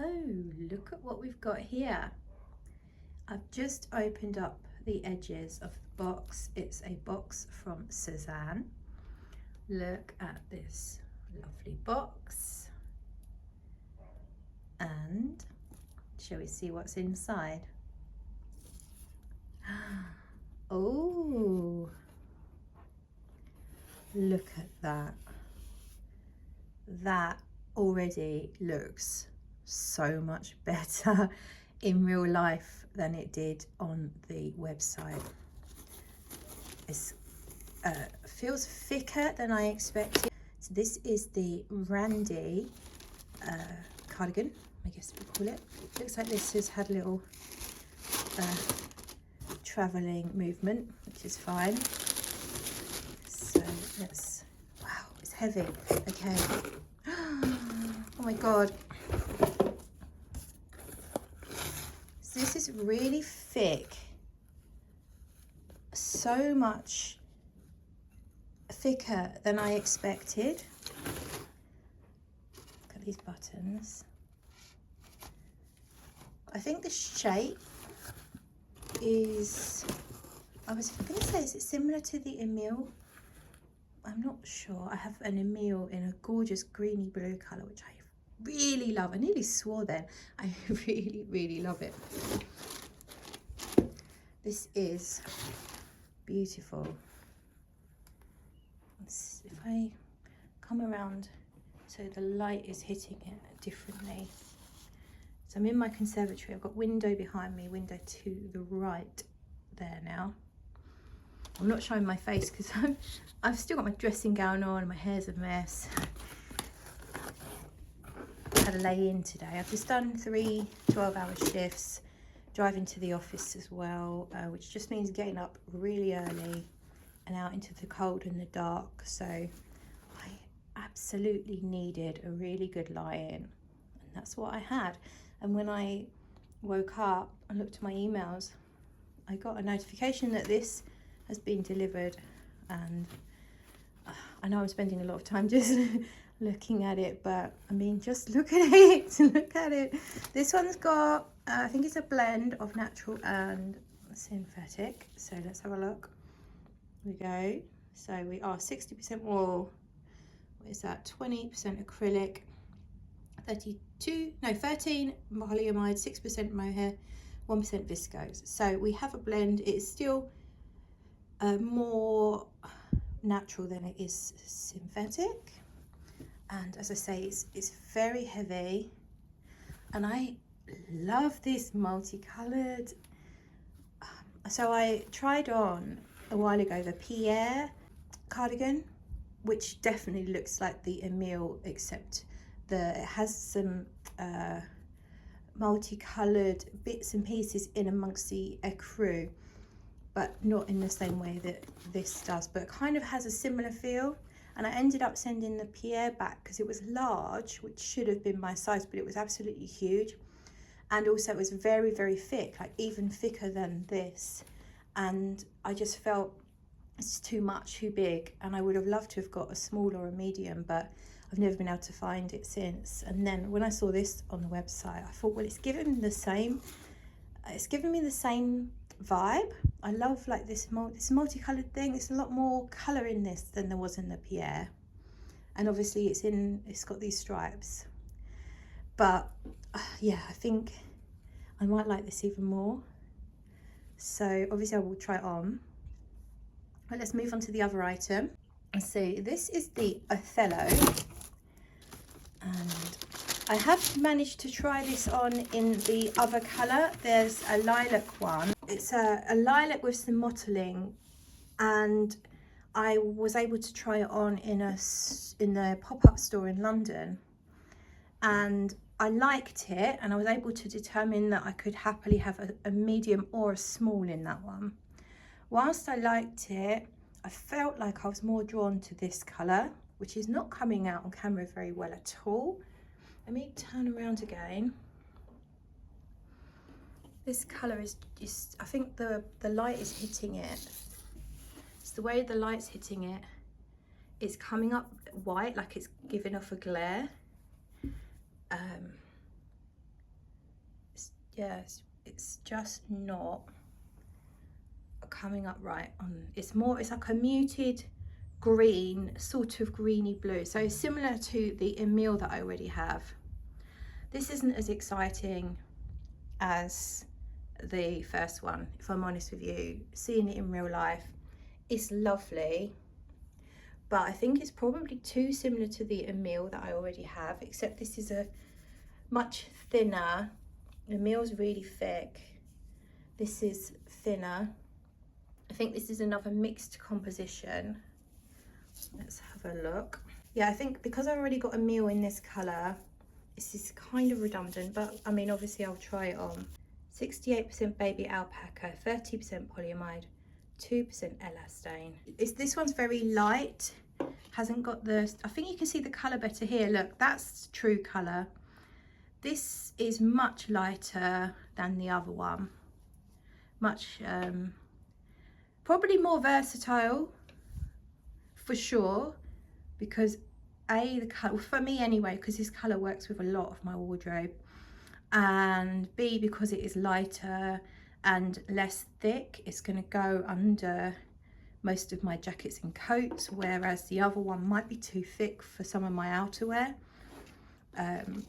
Oh, look at what we've got here. I've just opened up the edges of the box. It's a box from Sezane. Look at this lovely box. And shall we see what's inside? Oh, look at that. That already looks so much better in real life than it did on the website. It feels thicker than I expected. So this is the Randy cardigan, I guess we call it. Looks like this has had a little travelling movement, which is fine. So let's, wow, it's heavy. Okay. Oh my God. So this is really thick. So much thicker than I expected. Look at these buttons. I think the shape is, I was going to say, is it similar to the Emile? I'm not sure. I have an Emile in a gorgeous greeny blue colour, which I really love. I nearly swore then. I really love it. This is beautiful. If I come around so the light is hitting it differently. So I'm in my conservatory. I've got window behind me, window to the right there now. I'm not showing my face because I've still got my dressing gown on and my hair's a mess. I had a lay in today. I've just done 3 12-hour shifts, driving to the office as well, which just means getting up really early and out into the cold and the dark. So I absolutely needed a really good lie-in, and that's what I had. And when I woke up and looked at my emails, I got a notification that this has been delivered, and I know I'm spending a lot of time just looking at it, but I mean, just look at it. Look at it. This one's got I think it's a blend of natural and synthetic, so let's have a look. Here we go. So we are 60% wool, what is that, 20% acrylic, 13 polyamide, 6% mohair, 1% viscose. So we have a blend. It's still more natural than it is synthetic, and as I say, it's very heavy, and I love this multicolored. So I tried on a while ago the Pierre cardigan, which definitely looks like the Emile, except it has some multicolored bits and pieces in amongst the ecru, but not in the same way that this does, but it kind of has a similar feel. And I ended up sending the Pierre back because it was large, which should have been my size, but it was absolutely huge. And also it was very thick, like even thicker than this. And I just felt it's too much, too big. And I would have loved to have got a small or a medium, but I've never been able to find it since. And then when I saw this on the website, I thought, well, it's giving me the same vibe. I love like this multicolored thing. It's a lot more color in this than there was in the Pierre, and obviously it's got these stripes. But yeah, I think I might like this even more. So obviously I will try it on. Right, let's move on to the other item. So this is the Othello, and I have managed to try this on in the other colour. There's a lilac one. It's a lilac with some mottling, and I was able to try it on in the pop-up store in London, and I liked it, and I was able to determine that I could happily have a medium or a small in that one. Whilst I liked it, I felt like I was more drawn to this colour, which is not coming out on camera very well at all. Let me turn around again. This colour is just, I think the light is hitting it. It's the way the light's hitting it. It's coming up white, like it's giving off a glare. yes, it's just not coming up right on. It's like a muted green, sort of greeny blue, so similar to the Emile that I already have. This isn't as exciting as the first one, if I'm honest with you. Seeing it in real life, it's lovely, but I think it's probably too similar to the Emile that I already have, except this is a much thinner. Emile's really thick, this is thinner. I think this is another mixed composition. Let's have a look. Yeah, I think because I've already got Emile in this colour, this is kind of redundant, but I mean, obviously I'll try it on. 68% baby alpaca, 30% polyamide, 2% elastane. This one's very light, hasn't got the, I think you can see the colour better here. Look, that's true colour. This is much lighter than the other one. Much, probably more versatile, for sure, because the colour, for me anyway, because this colour works with a lot of my wardrobe, and B, because it is lighter and less thick, it's going to go under most of my jackets and coats, whereas the other one might be too thick for some of my outerwear.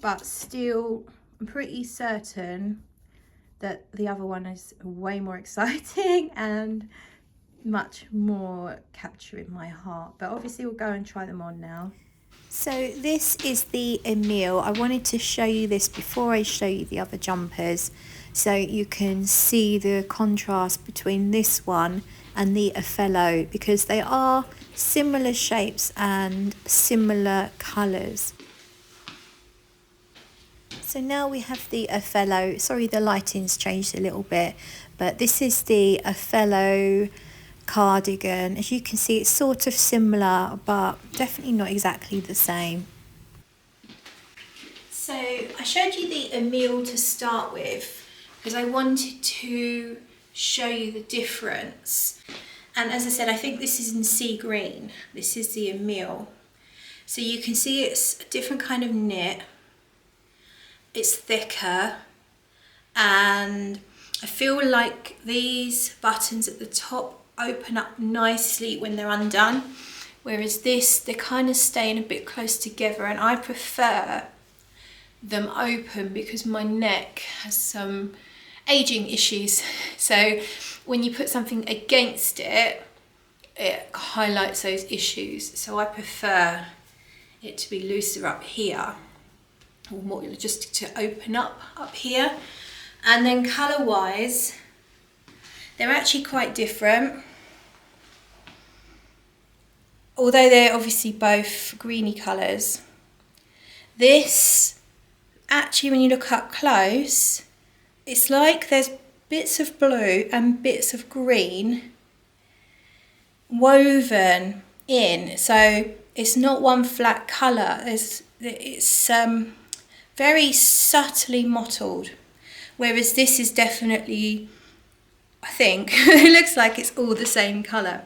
But still, I'm pretty certain that the other one is way more exciting and much more capturing my heart. But obviously we'll go and try them on now. So this is the Emile. I wanted to show you this before I show you the other jumpers, so you can see the contrast between this one and the Othello, because they are similar shapes and similar colours. So now we have the Othello. Sorry, the lighting's changed a little bit, but this is the Othello cardigan. As you can see, it's sort of similar, but definitely not exactly the same. So I showed you the Emile to start with because I wanted to show you the difference. And as I said, I think this is in sea green. This is the Emile. So you can see it's a different kind of knit. It's thicker, and I feel like these buttons at the top open up nicely when they're undone, whereas this, they're kind of staying a bit close together, and I prefer them open because my neck has some aging issues. So when you put something against it, it highlights those issues. So I prefer it to be looser up here, or more just to open up here. And then colour wise, they're actually quite different, although they're obviously both greeny colours. This, actually when you look up close, it's like there's bits of blue and bits of green woven in, so it's not one flat colour. It's very subtly mottled, whereas this is definitely, I think, it looks like it's all the same colour.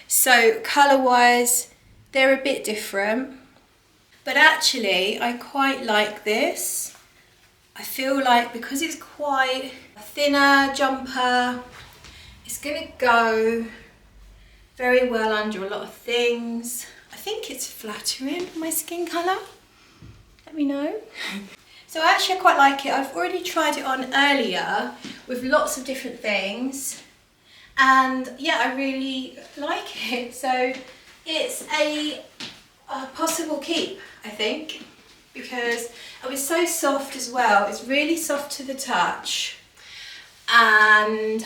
So colour wise, they're a bit different, but actually I quite like this. I feel like because it's quite a thinner jumper, it's going to go very well under a lot of things. I think it's flattering for my skin colour. Let me know. So actually I quite like it. I've already tried it on earlier with lots of different things, and yeah, I really like it. So it's a possible keep, I think, because it was so soft as well. It's really soft to the touch, and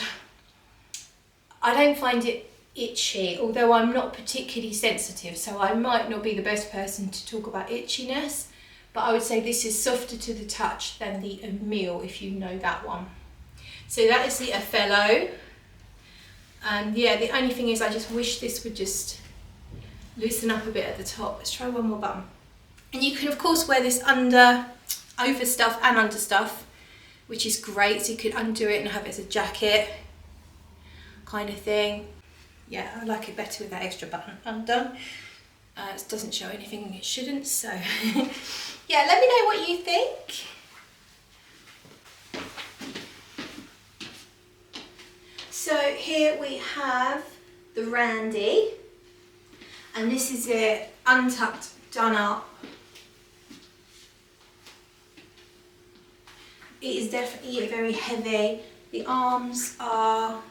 I don't find it itchy, although I'm not particularly sensitive, so I might not be the best person to talk about itchiness, but I would say this is softer to the touch than the Emile, if you know that one. So that is the Othello, and yeah, the only thing is I just wish this would just loosen up a bit at the top. Let's try one more button. And you can of course wear this under, over stuff and under stuff, which is great. So you could undo it and have it as a jacket kind of thing. Yeah, I like it better with that extra button undone. It doesn't show anything it shouldn't, so yeah, let me know what you think. So here we have the Randy, and this is it, untucked, done up. It is definitely very heavy. The arms are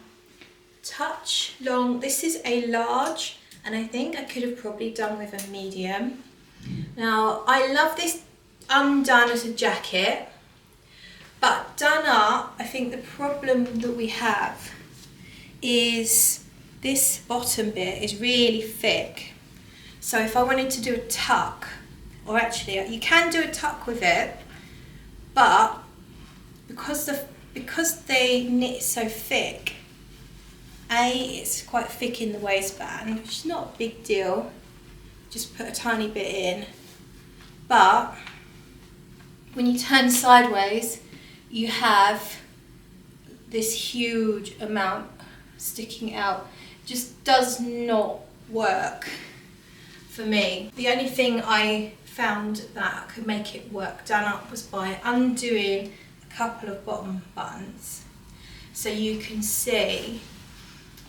touch long. This is a large, and I think I could have probably done with a medium. Now, I love this undone as a jacket, but done up, I think the problem that we have is this bottom bit is really thick. So if I wanted to do a tuck, or actually you can do a tuck with it, but because they knit so thick, it's quite thick in the waistband, which is not a big deal. Just put a tiny bit in. But when you turn sideways, you have this huge amount sticking out. Just does not work for me. The only thing I found that could make it work done up was by undoing a couple of bottom buttons, so you can see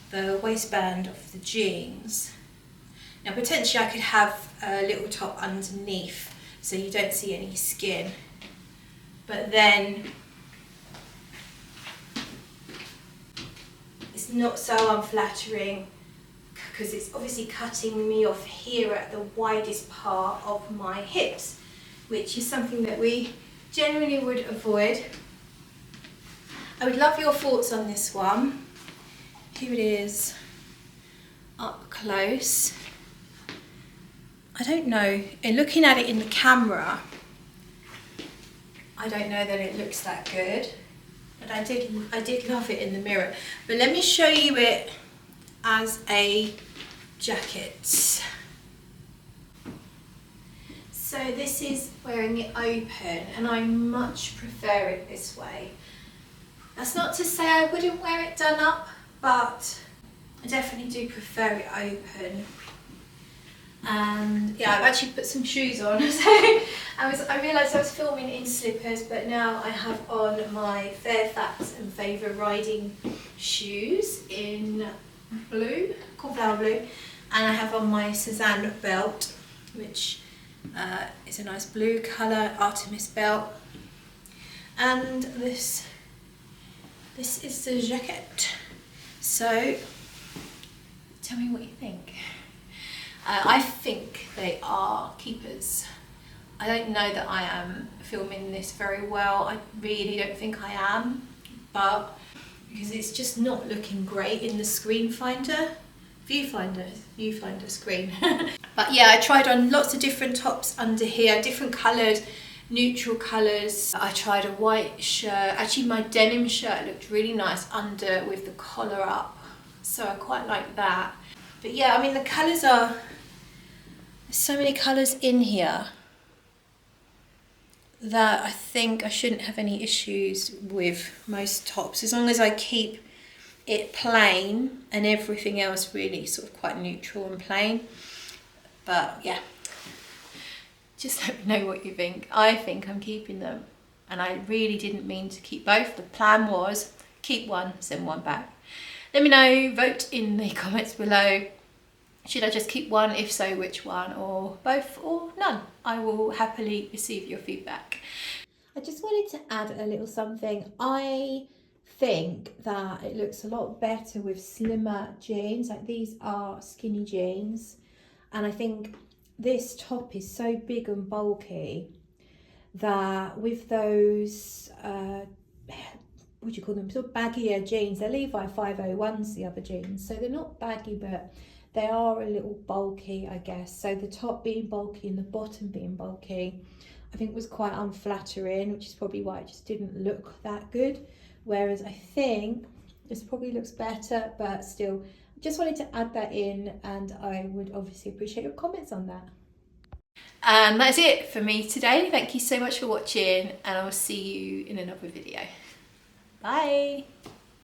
the waistband of the jeans. Now potentially I could have a little top underneath so you don't see any skin, but then it's not so unflattering because it's obviously cutting me off here at the widest part of my hips, which is something that we generally would avoid. I would love your thoughts on this one. Here it is up close. I don't know, in looking at it in the camera, I don't know that it looks that good, but I did love it in the mirror. But let me show you it as a jacket. So this is wearing it open, and I much prefer it this way. That's not to say I wouldn't wear it done up, but I definitely do prefer it open. And yeah, I've actually put some shoes on. So I realised I was filming in slippers, but now I have on my Fairfax and Favour riding shoes in blue, cornflower blue, and I have on my Sezane belt, which is a nice blue colour Artemis belt, and this is the jacket. So tell me what you think. I think they are keepers. I don't know that I am filming this very well. I really don't think I am, but because it's just not looking great in the viewfinder screen. But yeah, I tried on lots of different tops under here, different colours, neutral colours. I tried a white shirt. Actually, my denim shirt looked really nice under with the collar up, so I quite like that. But yeah, I mean, the colours are, there's so many colours in here that I think I shouldn't have any issues with most tops, as long as I keep it plain and everything else really sort of quite neutral and plain. But yeah, just let me know what you think. I think I'm keeping them, and I really didn't mean to keep both. The plan was keep one, send one back. Let me know, vote in the comments below. Should I just keep one? If so, which one? Or both, or none? I will happily receive your feedback. I just wanted to add a little something. I think that it looks a lot better with slimmer jeans. Like, these are skinny jeans, and I think this top is so big and bulky that with those what do you call them, sort of baggier jeans, they're Levi 501s, the other jeans, so they're not baggy, but they are a little bulky, I guess. So the top being bulky and the bottom being bulky, I think was quite unflattering, which is probably why it just didn't look that good. Whereas I think this probably looks better, but still, just wanted to add that in, and I would obviously appreciate your comments on that. And that's it for me today. Thank you so much for watching, and I will see you in another video. Bye.